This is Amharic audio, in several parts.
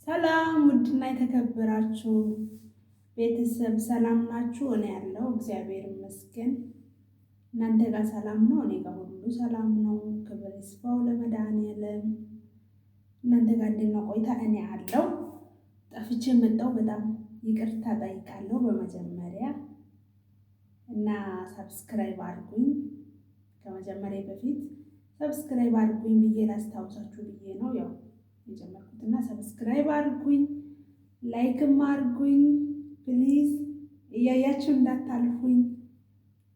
ሰላም ውድና የተከበራችሁ ቤተሰብ ሰላም ናችሁ? እኔ ያለው እግዚአብሔር ይመስገን። እናንተ ጋር ሰላም ነው? እኔ ጋር ሁሉ ሰላም ነው። ክብር ይስፋው ለመድኃኒዓለም። እናንተ ጋር እንዴት ነው ቆይታ? እኔ አለው ጠፍቼ መጣሁ። በጣም ይቅርታ ጠይቃለሁ በመጀመሪያ እና ሰብስክራይብ አድርጉኝ። ከመጀመሪያ በፊት ሰብስክራይብ አድርጉኝ ብዬ ላስታውሳችሁ ብዬ ነው ያው የጀመርኩትና ሰብስክራይብ አድርጉኝ፣ ላይክም አድርጉኝ ፕሊዝ። እያያችሁ እንዳታልፉኝ።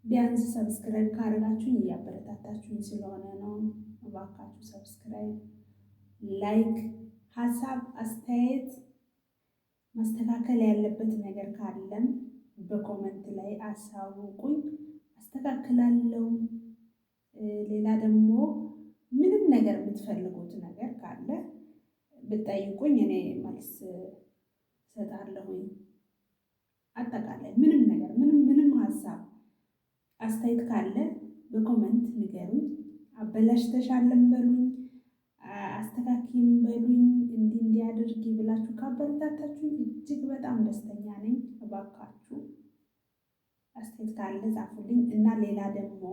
ቢያንስ ሰብስክራይብ ካደረጋችሁኝ እያበረታታችሁኝ ስለሆነ ነው። እባካችሁ ሰብስክራይብ፣ ላይክ፣ ሀሳብ አስተያየት፣ ማስተካከል ያለበት ነገር ካለም በኮመንት ላይ አሳውቁኝ፣ አስተካክላለሁ። ሌላ ደግሞ ምንም ነገር የምትፈልጉት ነገር ካለ ብትጠይቁኝ እኔ መልስ እሰጣለሁኝ። አጠቃላይ ምንም ነገር ምንም ሀሳብ አስተያየት ካለ በኮመንት ንገሩኝ። አበላሽተሻልም በሉኝ፣ አስተካክይም በሉኝ። እንዲያደርጊ ብላችሁ ካበረታታችሁኝ እጅግ በጣም ደስተኛ ነኝ። እባካችሁ አስተያየት ካለ ጻፉልኝ። እና ሌላ ደግሞ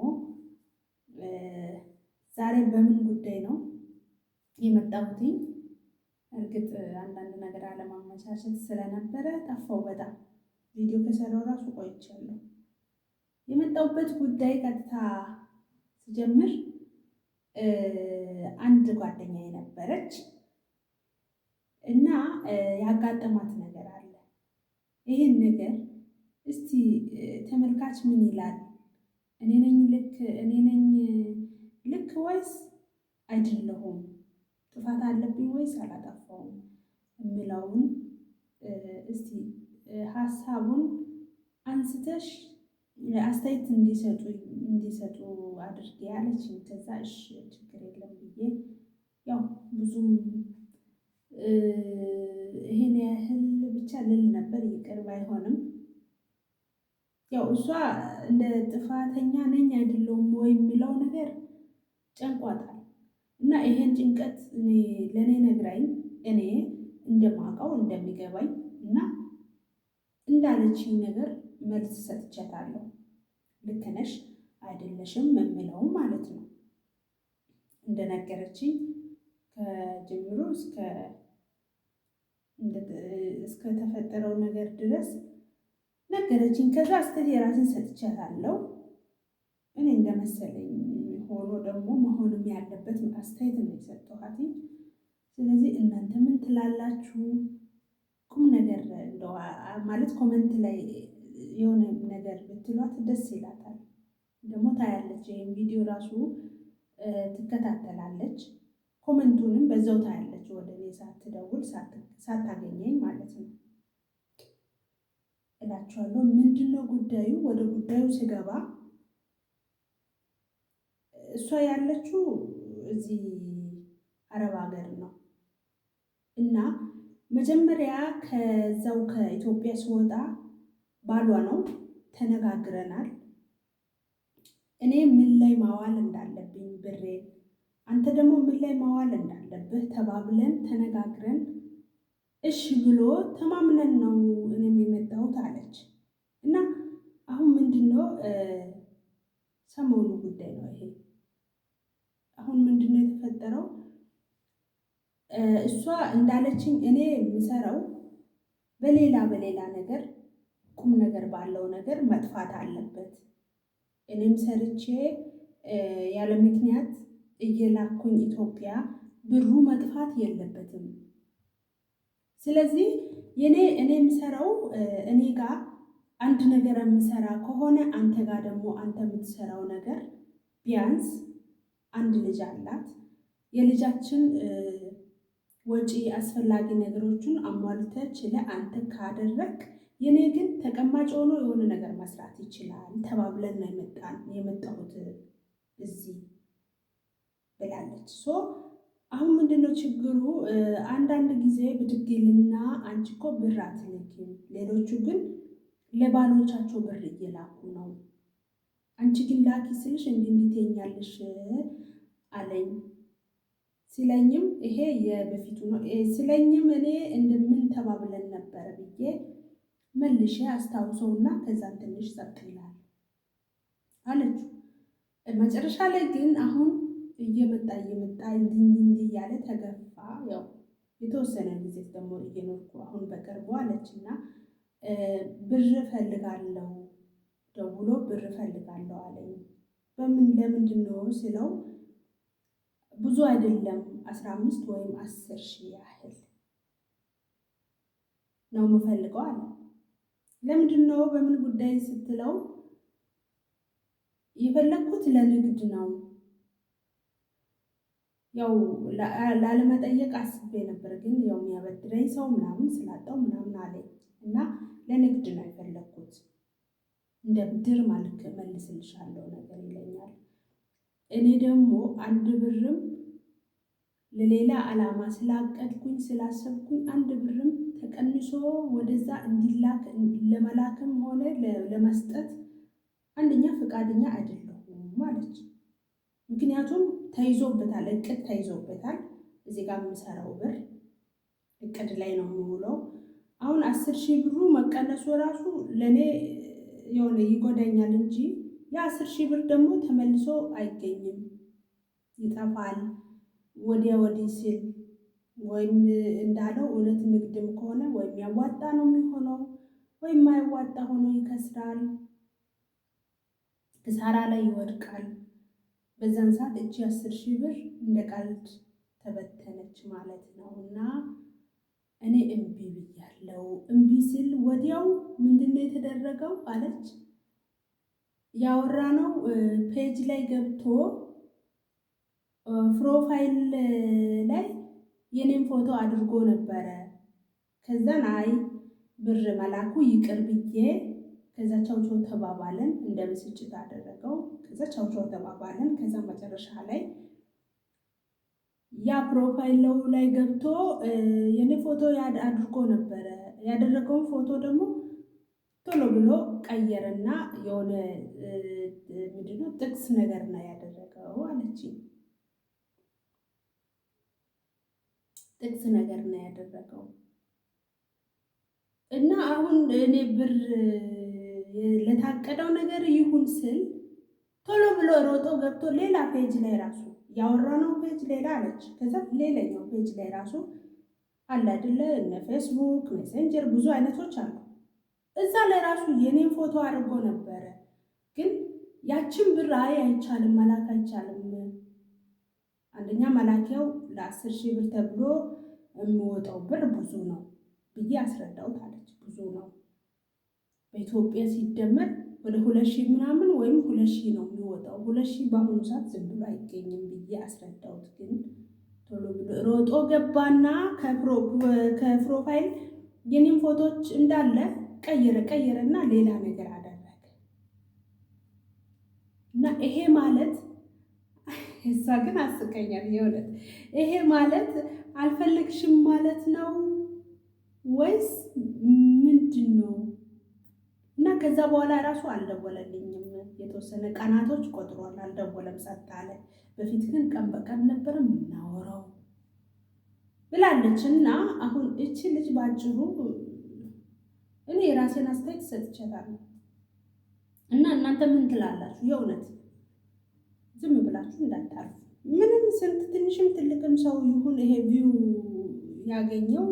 ዛሬ በምን ጉዳይ ነው የመጣሁትኝ? እርግጥ አንዳንድ ነገር አለማመቻቸት ስለነበረ ጠፋው። በጣም ቪዲዮ ከሰራው ራሱ ቆይቻለሁ። የመጣሁበት ጉዳይ ቀጥታ ስጀምር አንድ ጓደኛ የነበረች እና ያጋጠማት ነገር አለ። ይህን ነገር እስቲ ተመልካች ምን ይላል? እኔ ነኝ ልክ ወይስ አይደለሁም? ጥፋት አለብኝ ወይስ አላጠፋውም? የሚለውን እስቲ ሀሳቡን አንስተሽ አስተያየት እንዲሰጡ አድርጌ ያለችኝ። ከዛ እሺ ችግር የለም ብዬ ያው ብዙም ይሄን ያህል ብቻ ልል ነበር፣ ይቅር ባይሆንም ያው እሷ እንደ ጥፋተኛ ነኝ አይደለሁም ወይ የሚለው ነገር ጨንቋታል። እና ይሄን ጭንቀት ለእኔ ነግራኝ እኔ እንደማውቀው እንደሚገባኝ እና እንዳለችኝ ነገር መልስ ሰጥቻታለሁ። ልክ ነሽ አይደለሽም የምለው ማለት ነው። እንደነገረችኝ ከጅምሮ እስከ ተፈጠረው ነገር ድረስ ነገረችኝ። ከዛ አስተያየት የራሴን ሰጥቻታለሁ። እኔ እንደመሰለኝ ሆኖ ደግሞ መሆንም ያለበት አስተያየት ነው የሰጠኋት። ስለዚህ እናንተ ምን ትላላችሁ? ቁም ነገር እንደው ማለት ኮመንት ላይ የሆነ ነገር ብትሏት ደስ ይላታል። ደግሞ ታያለች፣ ይሄን ቪዲዮ ራሱ ትከታተላለች፣ ኮመንቱንም በዛው ታያለች፣ ወደ እኔ ሳትደውል ሳታገኘኝ ማለት ነው እላችኋለሁ። ምንድነው ጉዳዩ? ወደ ጉዳዩ ስገባ እሷ ያለችው እዚህ አረብ ሀገር ነው እና መጀመሪያ ከዛው ከኢትዮጵያ ስወጣ ባሏ ነው ተነጋግረናል። እኔ ምን ላይ ማዋል እንዳለብኝ ብሬን፣ አንተ ደግሞ ምን ላይ ማዋል እንዳለብህ ተባብለን ተነጋግረን እሺ ብሎ ተማምነን ነው እኔም የመጣሁት አለች። እና አሁን ምንድነው ሰሞኑ ጉዳይ ነው ይሄ። አሁን ምንድነው የተፈጠረው? እሷ እንዳለችኝ እኔ የምሰራው በሌላ ነገር ቁም ነገር ባለው ነገር መጥፋት አለበት። እኔም ሰርቼ ያለ ምክንያት እየላኩኝ ኢትዮጵያ ብሩ መጥፋት የለበትም። ስለዚህ እኔ የምሰራው እኔ ጋር አንድ ነገር የምሰራ ከሆነ አንተ ጋር ደግሞ አንተ የምትሰራው ነገር ቢያንስ አንድ ልጅ አላት፣ የልጃችን ወጪ አስፈላጊ ነገሮችን አሟልተህ ችለህ አንተ ካደረግ የኔ ግን ተቀማጭ ሆኖ የሆነ ነገር መስራት ይችላል ተባብለን ነው የመጣሁት እዚህ ብላለች። አሁን ምንድነው ችግሩ? አንዳንድ ጊዜ ብድግልና አንቺ እኮ ብር አትልኪም፣ ሌሎቹ ግን ለባሎቻቸው ብር እየላኩ ነው፣ አንቺ ግን ላኪ ስልሽ እንዲህ ትኛለሽ አለኝ ሲለኝም ይሄ የበፊቱ ነው ሲለኝም እኔ እንደምን ተባብለን ነበረ ብዬ መልሼ አስታውሰውና ከዛም ትንሽ ጸጥ ይላል አለችው። መጨረሻ ላይ ግን አሁን እየመጣ እንዲህ እያለ ተገፋ። ያው የተወሰነ ጊዜ ደግሞ እየኖርኩ አሁን በቅርቡ አለችና ብር ፈልጋለሁ ደውሎ ብር ፈልጋለሁ አለኝ። ለምንድን ነው ስለው ብዙ አይደለም 15 ወይም 10 ሺህ ያህል ነው የምፈልገው አለ። ለምንድን ነው በምን ጉዳይ ስትለው የፈለግኩት ለንግድ ነው። ያው ላለመጠየቅ አስቤ ነበር፣ ግን ያው የሚያበድረኝ ሰው ምናምን ስላጣው ምናምን አለኝ እና ለንግድ ነው የፈለግኩት እንደ ብድር ማለት መልስልሻለሁ ነገር ይለኛል። እኔ ደግሞ አንድ ብርም ለሌላ ዓላማ ስላቀድኩኝ ስላሰብኩኝ አንድ ብርም ተቀንሶ ወደዛ እንዲላክ ለመላክም ሆነ ለመስጠት አንደኛ ፈቃደኛ አይደለሁም ማለች። ምክንያቱም ተይዞበታል፣ እቅድ ተይዞበታል። እዚህ ጋር የምሰራው ብር እቅድ ላይ ነው የምውለው። አሁን 10 ሺህ ብሩ መቀነሱ ራሱ ለእኔ የሆነ ይጎዳኛል እንጂ የ10 ሺህ ብር ደግሞ ተመልሶ አይገኝም፣ ይጠፋል ወዲያ ወዲህ ሲል። ወይም እንዳለው እውነት ንግድም ከሆነ ወይም ያዋጣ ነው የሚሆነው ወይም ማያዋጣ ሆኖ ይከስራል፣ ክሳራ ላይ ይወድቃል። በዛን ሰዓት እቺ 10 ሺህ ብር እንደ ቀልድ ተበተነች ማለት ነው። እና እኔ እምቢ ብያለሁ። እምቢ ስል ወዲያው ምንድነው የተደረገው አለች። ያወራነው ፔጅ ላይ ገብቶ ፕሮፋይል ላይ የኔን ፎቶ አድርጎ ነበረ። ከዛን አይ ብር መላኩ ይቅር ብዬ ከዛ ቻውቻው ተባባለን። እንደ ብስጭት አደረገው። ከዛ ቻውቻው ተባባለን። ከዛ መጨረሻ ላይ ያ ፕሮፋይል ላይ ገብቶ የኔ ፎቶ አድርጎ ነበረ። ያደረገውን ፎቶ ደግሞ ቶሎ ብሎ ቀየረና የሆነ ምንድነው ጥቅስ ነገር ነው ያደረገው አለች። ጥቅስ ነገር ነው ያደረገው እና አሁን እኔ ብር ለታቀደው ነገር ይሁን ስል ቶሎ ብሎ ሮጦ ገብቶ ሌላ ፔጅ ላይ ራሱ ያወራነው ፔጅ ሌላ አለች። ከዛ ሌላኛው ፔጅ ላይ ራሱ አለ አይደለ እነ ፌስቡክ ሜሴንጀር ብዙ አይነቶች አሉ። እዛ ላይ ራሱ የኔን ፎቶ አድርጎ ነበረ። ግን ያችን ብር አይቻልም መላክ አይቻልም። አንደኛ መላኪያው ለ10 ሺህ ብር ተብሎ የሚወጣው ብር ብዙ ነው ብዬ አስረዳሁት አለች። ብዙ ነው በኢትዮጵያ ሲደመር ወደ 2000 ምናምን ወይም 2000 ነው የሚወጣው። 2000 በአሁኑ ሰዓት ዝም ብሎ አይገኝም ብዬ አስረዳሁት። ግን ቶሎ ብሎ ሮጦ ገባና ከፕሮፋይል የኔም ፎቶዎች እንዳለ ቀየረና ሌላ ነገር አደረገ እና ይሄ ማለት እዛ ግን አስቀኛል የእውነት። ይሄ ማለት አልፈልግሽም ማለት ነው ወይስ ምንድን ነው? እና ከዛ በኋላ ራሱ አልደወለልኝም። የተወሰነ ቀናቶች ቆጥሯል፣ አልደወለም፣ ጸጥ አለ። በፊት ግን ቀን በቀን ነበር የምናወራው ብላለች። እና አሁን እቺ ልጅ ባጭሩ እኔ የራሴን አስተያየት ሰጥቻለሁ። እና እናንተ ምን ትላላችሁ? የእውነት ዝም ብላችሁ እንዳታልፉ። ምንም ስንት ትንሽም ትልቅም ሰው ይሁን ይሄ ቪው ያገኘው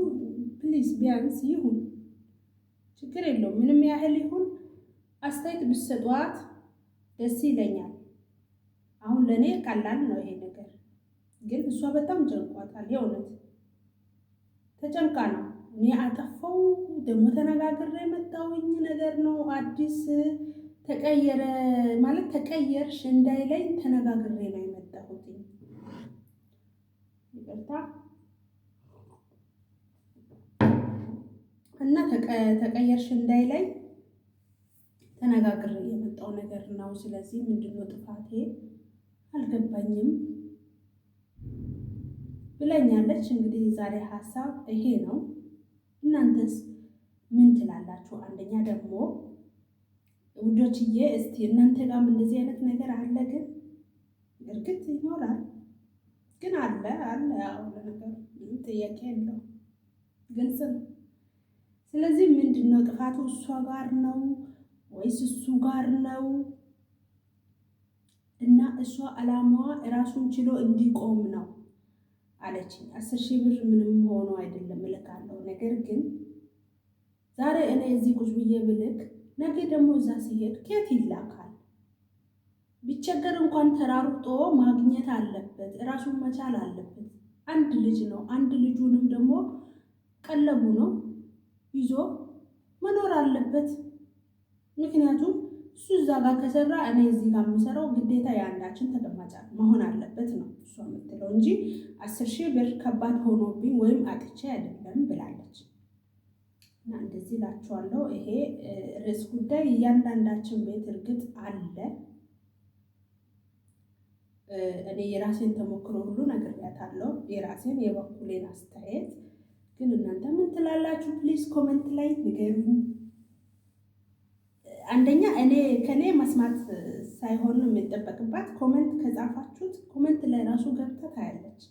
ፕሊዝ ቢያንስ ይሁን ችግር የለውም። ምንም ያህል ይሁን አስተያየት ብትሰጧት ደስ ይለኛል። አሁን ለእኔ ቀላል ነው ይሄ ነገር፣ ግን እሷ በጣም ጨንቋታል። የእውነት ተጨንቃ ነው። እኔ አጠፋው ደግሞ ተነጋግሬ የመጣውኝ ነገር ነው። አዲስ ተቀየረ ማለት ተቀየርሽ እንዳይለኝ ተነጋግሬ ነው የመጣሁት። ይቅርታ እና ተቀየርሽ እንዳይለኝ ተነጋግሬ የመጣው ነገር ነው። ስለዚህ ምንድነው ጥፋቴ አልገባኝም ብለኛለች። እንግዲህ ዛሬ ሀሳብ ይሄ ነው። እናንተስ ምን ትላላችሁ? አንደኛ ደግሞ ውዶችዬ እስቲ እናንተ ጋርም እንደዚህ አይነት ነገር አለ? ግን እርግጥ ይኖራል። ግን አለ አለ ያው ለነገሩ ምንም ጥያቄ የለው፣ ግልጽ ነው። ስለዚህ ምንድን ነው ጥፋቱ? እሷ ጋር ነው ወይስ እሱ ጋር ነው? እና እሷ አላማዋ ራሱን ችሎ እንዲቆም ነው አለችኝ። 10,000 ብር ምንም ሆኖ አይደለም እልካለሁ። ነገር ግን ዛሬ እኔ እዚህ ቁጭ ብዬ ብልክ ነገ ደግሞ እዛ ሲሄድ ከየት ይላካል? ቢቸገር እንኳን ተራርጦ ማግኘት አለበት፣ ራሱን መቻል አለበት። አንድ ልጅ ነው። አንድ ልጁንም ደግሞ ቀለቡ ነው ይዞ መኖር አለበት። ምክንያቱም እሱ እዛ ጋር ከሰራ እኔ እዚህ ጋር የምሰራው ግዴታ የአንዳችን ተቀማጭ መሆን አለበት ነው እሷ የምትለው እንጂ 10,000 ብር ከባድ ሆኖብኝ ወይም አጥቼ አይደለም ብላለች። እና እንደዚህ እላችኋለሁ። ይሄ ርዕስ ጉዳይ እያንዳንዳችን ቤት እርግጥ አለ። እኔ የራሴን ተሞክሮ ሁሉ ነግሬያታለሁ፣ የራሴን የበኩሌን አስተያየት። ግን እናንተ ምን ትላላችሁ? ፕሊዝ ኮመንት ላይ ንገሩኝ። አንደኛ እኔ ከኔ መስማት ሳይሆን የሚጠበቅባት ኮመንት ከጻፋችሁት ኮመንት ላይ ራሱ ገብታ ታያለች፣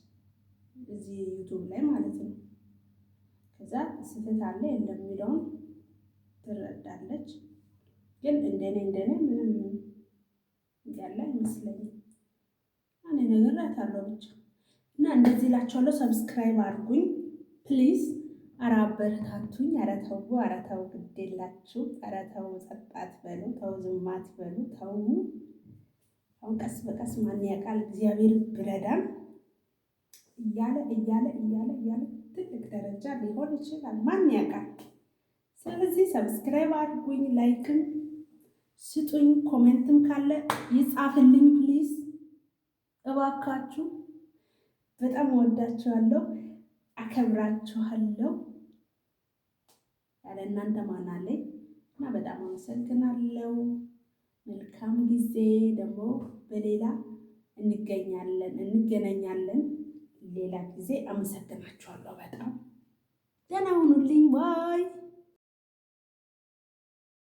እዚህ ዩቱብ ላይ ማለት ነው። ከዛ ስህተት አለ የለም የሚለውን ትረዳለች። ግን እንደኔ ምንም ያለ አይመስለኝም። እኔ ነግሬያታለሁ ብቻ እና እንደዚህ እላችኋለሁ። ሰብስክራይብ አድርጉኝ ፕሊዝ። ኧረ አበረታቱኝ። ኧረ ተው፣ ኧረ ተው፣ ግድ የላችሁ። ኧረ ተው፣ ጸጥ አትበሉ፣ ተው፣ ዝም አትበሉ፣ ተው። አሁን ቀስ በቀስ ማን ያውቃል እግዚአብሔር ብረዳን እያለ ትልቅ ደረጃ ሊሆን ይችላል። ማን ያውቃል? ስለዚህ ሰብስክራይብ አድርጉኝ፣ ላይክም ስጡኝ፣ ኮሜንትም ካለ ይጻፍልኝ ፕሊዝ እባካችሁ። በጣም እወዳችኋለሁ፣ አከብራችኋለሁ። ያለ እናንተ ማን አለኝ እና በጣም አመሰግናለሁ። መልካም ጊዜ። ደግሞ በሌላ እንገናኛለን ሌላ ጊዜ። አመሰግናችኋለሁ በጣም። ደህና ሁኑልኝ። ባይ